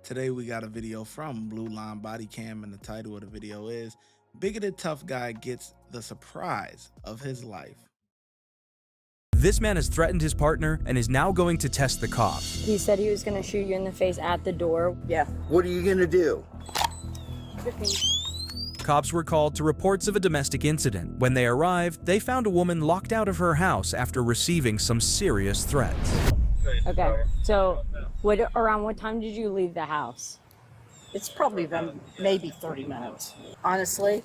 Today we got a video from Blue Line Body Cam, and the title of the video is Bigoted Tough Guy Gets the Surprise of His Life. This man has threatened his partner and is now going to test the cops. He said he was going to shoot you in the face at the door. Yeah. What are you going to do? 15. Cops were called to reports of a domestic incident. When they arrived, they found a woman locked out of her house after receiving some serious threats. Okay, so around what time did you leave the house? It's probably been maybe 30 minutes. Honestly,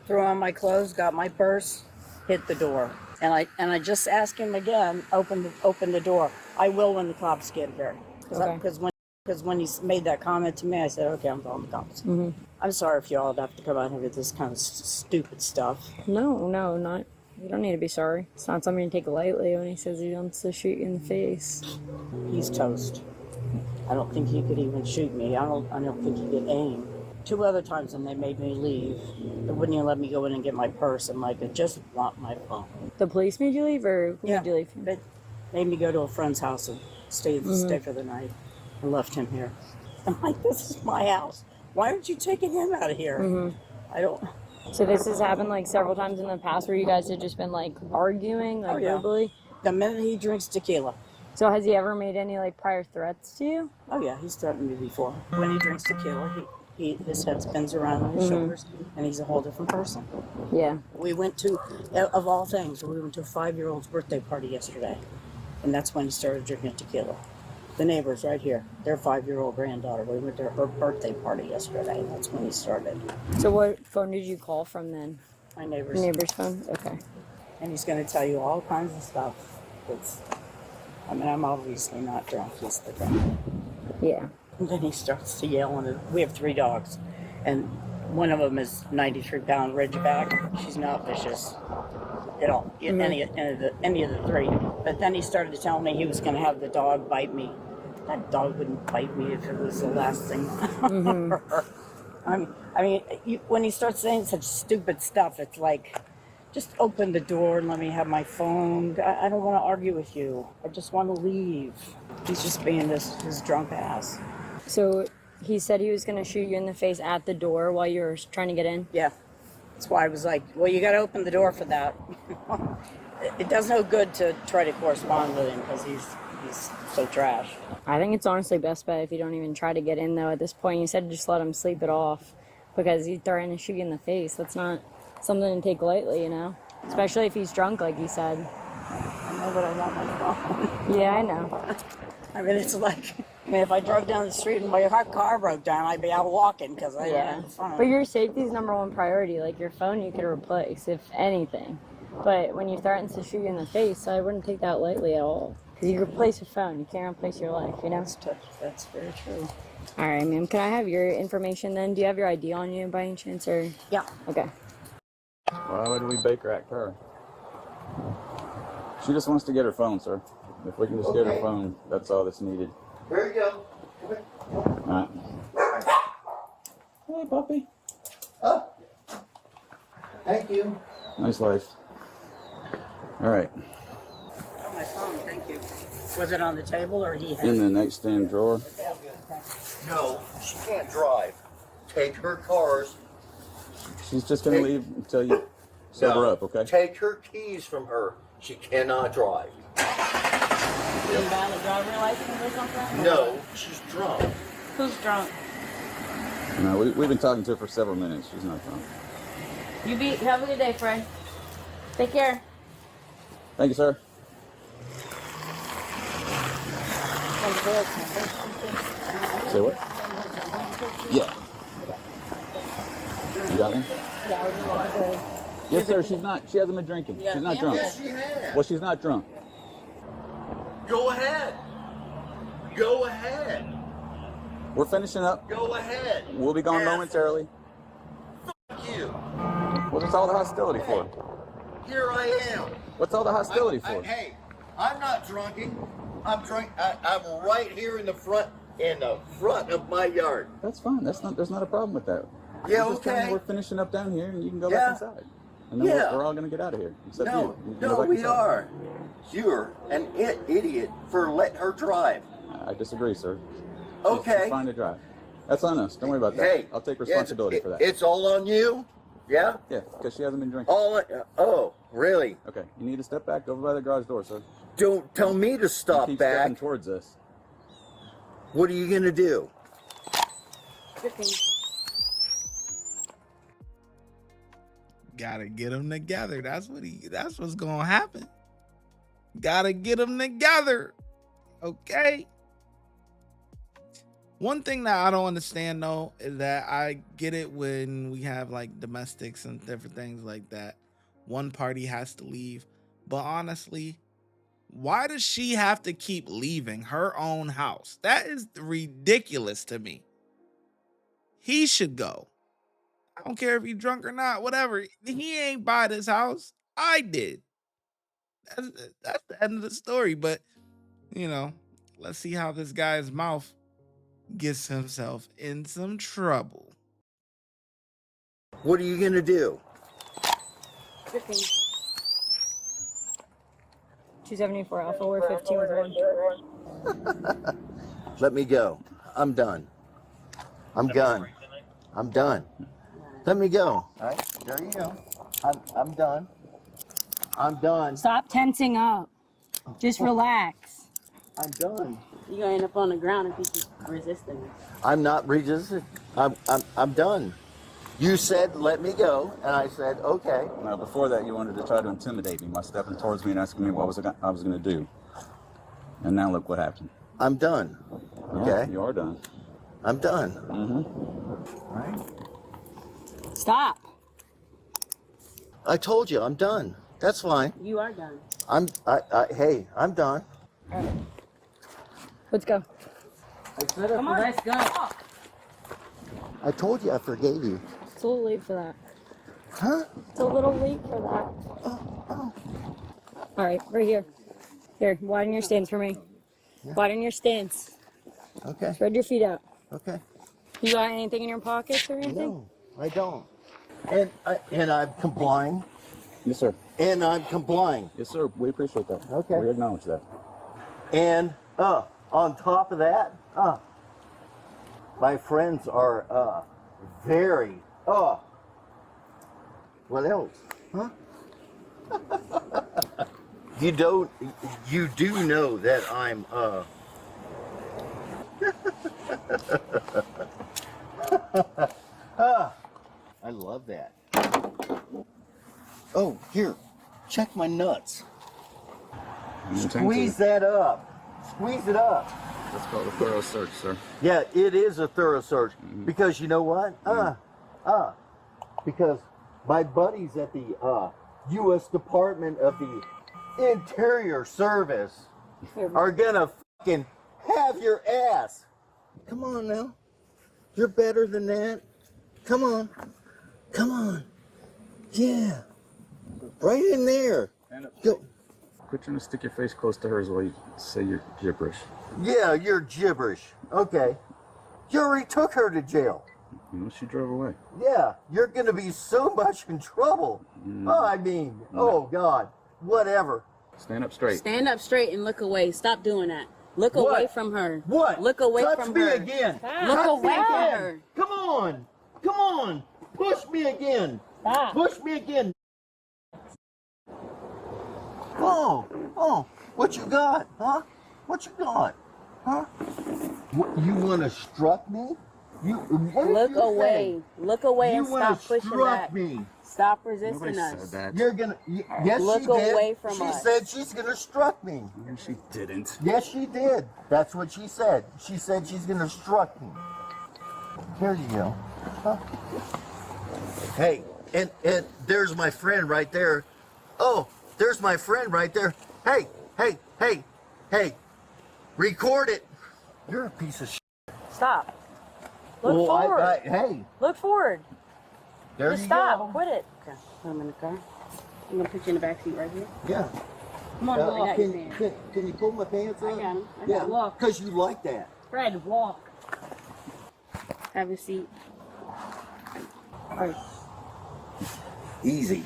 threw on my clothes, got my purse, hit the door. And I just asked him again, open the door. I will when the cops get here. Because when he made that comment to me, I said, okay, I'm calling the cops. Mm-hmm. I'm sorry if you all have to come out here with this kind of stupid stuff. No, not. You don't need to be sorry. It's not something to take lightly when he says he wants to shoot you in the face. He's toast. I don't think he could even shoot me. I don't think he could aim. 2 other times when they made me leave, they wouldn't even let me go in and get my purse. I'm like, I just want my phone. The police made you leave, or who made you leave? They made me go to a friend's house and stay for the night. I left him here. I'm like, this is my house. Why aren't you taking him out of here? Mm-hmm. I don't. So this has happened like several times in the past where you guys have just been like arguing, like verbally? The minute he drinks tequila. So has he ever made any like prior threats to you? Oh yeah, he's threatened me before. When he drinks tequila, his head spins around on his shoulders, and he's a whole different person. Yeah. We went to, of all things, we went to a 5-year-old's birthday party yesterday, and that's when he started drinking tequila. The neighbors right here, their 5-year-old granddaughter, we went to her birthday party yesterday, and that's when he started. So what phone did you call from then? My neighbor's. Your neighbor's phone? Okay. And he's going to tell you all kinds of stuff. I'm obviously not drunk, he's the drunk. Yeah. And then he starts to yell, and we have 3 dogs, and one of them is 93-pound Ridgeback. She's not vicious at all, any of the 3. But then he started to tell me he was going to have the dog bite me. That dog wouldn't bite me if it was the last thing on her. When he starts saying such stupid stuff, it's like, just open the door and let me have my phone. I don't want to argue with you. I just want to leave. He's just being his drunk ass. So he said he was going to shoot you in the face at the door while you were trying to get in? Yeah. That's why I was like, well, you got to open the door for that. It does no good to try to correspond with him because he's so trash. I think it's honestly best bet if you don't even try to get in, though, at this point. You said just let him sleep it off because he's threatening to shoot you in the face. That's not something to take lightly, you know? Especially if he's drunk, like you said. I know, but I want my phone. Yeah, I know. It's like, if I drove down the street and my car broke down, I'd be out walking because I didn't have the phone. But your safety's #1 priority. Like, your phone you could replace, if anything. But when you threaten to shoot you in the face, I wouldn't take that lightly at all. Because you replace your phone, you can't replace your life, you know? That's very true. All right, ma'am. Can I have your information then? Do you have your ID on you by any chance, or? Yeah. Okay. Why would we Baker Act her? She just wants to get her phone, sir. If we can just get her phone, that's all that's needed. There you go. All right. Hey, puppy. Oh. Thank you. Nice life. All right. Oh, my phone, thank you. Was it on the table or he had In it? the nightstand drawer. No, she can't drive. Take her cars. She's just going to leave until you sober up, okay? Take her keys from her. She cannot drive. You didn't buy a driver license or something? No, she's drunk. Who's drunk? No, we've been talking to her for several minutes. She's not drunk. Have a good day, Fred. Take care. Thank you, sir. Say what? Yeah. You got me? Yes, sir. She's not. She hasn't been drinking. She's not drunk. Yes, she has. Well, she's not drunk. Go ahead. Go ahead. We're finishing up. Go ahead. We'll be gone momentarily. Fuck you. What's all the hostility for? Here I am. What's all the hostility for? Hey, I'm not drunking. I'm drunk. I'm right here in the front of my yard. That's fine. There's not a problem with that. Yeah, We're just telling you okay. we're finishing up down here, and you can go Yeah. back inside. And then Yeah. we're all going to get out of here, except No, you. You can no, go back we inside. are. You're an idiot for letting her drive. I disagree, sir. Okay. She's fine to drive. That's on us. Don't worry about that. Hey, I'll take responsibility for that. It's all on you? Yeah? Yeah, because she hasn't been drinking. Oh, really? Okay, you need to step back over by the garage door, sir. Don't tell me to stop keep back. stepping towards us. What are you going to do? Gotta get them together. That's what's gonna happen. Gotta get them together. Okay. One thing that I don't understand though is that I get it when we have like domestics and different things like that. One party has to leave. But honestly, why does she have to keep leaving her own house? That is ridiculous to me. He should go. I don't care if he's drunk or not, whatever. He ain't buy this house. I did. That's the end of the story. But, you know, let's see how this guy's mouth gets himself in some trouble. What are you going to do? 274 Alpha, we're 15 with 1. Let me go. I'm done. I'm done. I'm done. Let me go. All right, there you go. I'm done. I'm done. Stop tensing up. Just relax. I'm done. You're gonna end up on the ground if you keep resisting. I'm not resisting. I'm done. You said let me go, and I said okay. Now, before that, you wanted to try to intimidate me by stepping towards me and asking me what I was going to do. And now look what happened. I'm done. Okay. Yeah, you are done. I'm done. Mm-hmm. All right. Stop. I told you I'm done. That's fine. You are done. Hey, I'm done. Let's go. Come on, let's go. I told you I forgave you. It's a little late for that. Huh? It's a little late for that. All right, right here. Here, widen your stance for me. Widen your stance. Okay. Spread your feet out. Okay. You got anything in your pockets or anything? No, I don't. And I'm complying. Yes, sir. And I'm complying. Yes, sir. We appreciate that. Okay. We acknowledge that. And on top of that, my friends are very what else? Huh? You do know that I'm I love that. Oh, here. Check my nuts. Squeeze that up. Squeeze it up. That's called a thorough search, sir. Yeah, it is a thorough search. Because you know what? Because my buddies at the U.S. Department of the Interior Service are gonna fucking have your ass. Come on now. You're better than that. Come on. Come on. Yeah. Right in there. Go. Quit trying to stick your face close to hers while you say your gibberish. Yeah, you're gibberish. Okay. You already took her to jail. You know, she drove away. Yeah, you're gonna be so much in trouble. Oh, I mean, oh God, whatever. Stand up straight. Stand up straight and look away. Stop doing that. Look away from her. What? Look away Touch from me her. again. Look Touch away me from again. her. Come on. Come on. Push me again. Stop. Push me again. Oh, what you got, huh? What you got, huh? What, you want to struck me? Look away. Look away and stop pushing back. Me. Stop resisting Nobody us. said that. You're gonna. Yes, Look she did. away from she us. said she's gonna struck me. No, she didn't. Yes, she did. That's what she said. She said she's gonna struck me. Here you go. Huh? Hey, and there's my friend right there. Oh, there's my friend right there. Hey, record it. You're a piece of shit. Stop. Look Well, forward. hey, Look forward. there Just you stop. go. Quit it. Okay. Put him in the car. I'm gonna put you in the back seat right here. Yeah. Come on, I got your Can, man. can you pull my pants up? I got him. I Yeah, got him. Walk. because you like that. Fred, walk. Have a seat. All right. Easy.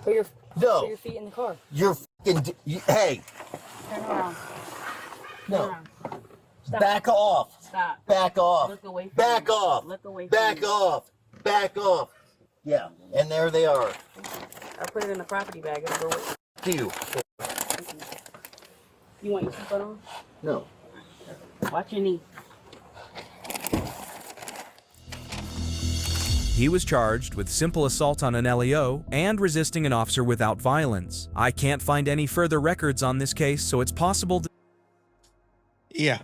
Put your No. feet in the car. You're fucking. Hey. Turn around. No. Stop. Back off. Stop. Back off. Look away from Back me. off. Look away from Back me. off. Back off. Yeah, and there they are. I'll put it in the property bag. It'll go with You. you. Want your seatbelt on? No. Watch your knee. He was charged with simple assault on an LEO and resisting an officer without violence. I can't find any further records on this case, so it's possible that Yeah.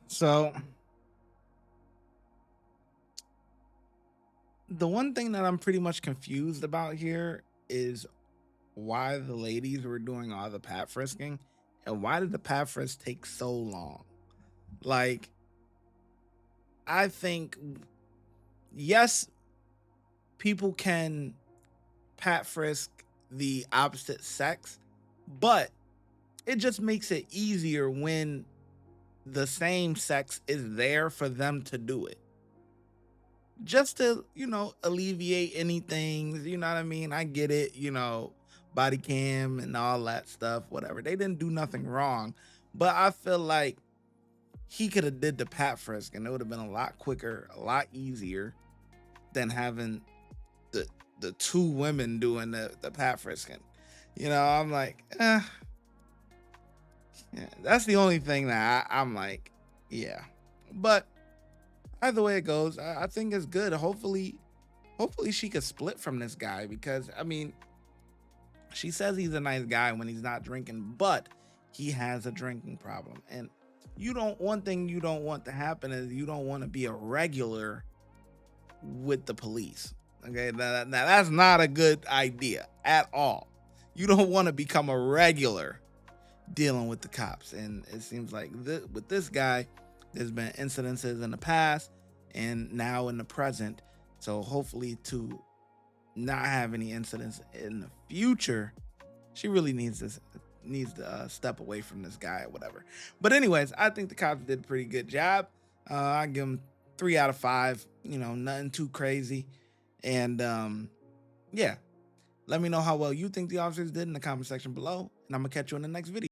So the one thing that I'm pretty much confused about here is why the ladies were doing all the pat frisking, and why did the pat frisk take so long? Like, I think, yes, people can pat frisk the opposite sex, but it just makes it easier when the same sex is there for them to do it. Just to, alleviate anything, you know what I mean? I get it, body cam and all that stuff, whatever. They didn't do nothing wrong, but I feel like he could have did the pat frisk and it would have been a lot quicker, a lot easier than having the two women doing the pat frisking. I'm like, yeah, that's the only thing that I'm like, yeah. But either way it goes, I think it's good. Hopefully she could split from this guy, because I mean, she says he's a nice guy when he's not drinking, but he has a drinking problem. And one thing you don't want to happen is you don't want to be a regular with the police. Okay, now that's not a good idea at all. You don't want to become a regular dealing with the cops. And it seems like with this guy, there's been incidences in the past and now in the present. So hopefully to not have any incidents in the future, she really needs to step away from this guy or whatever. But anyways, I think the cops did a pretty good job. I give them 3 out of 5, nothing too crazy. And yeah, let me know how well you think the officers did in the comment section below, and I'm gonna catch you in the next video.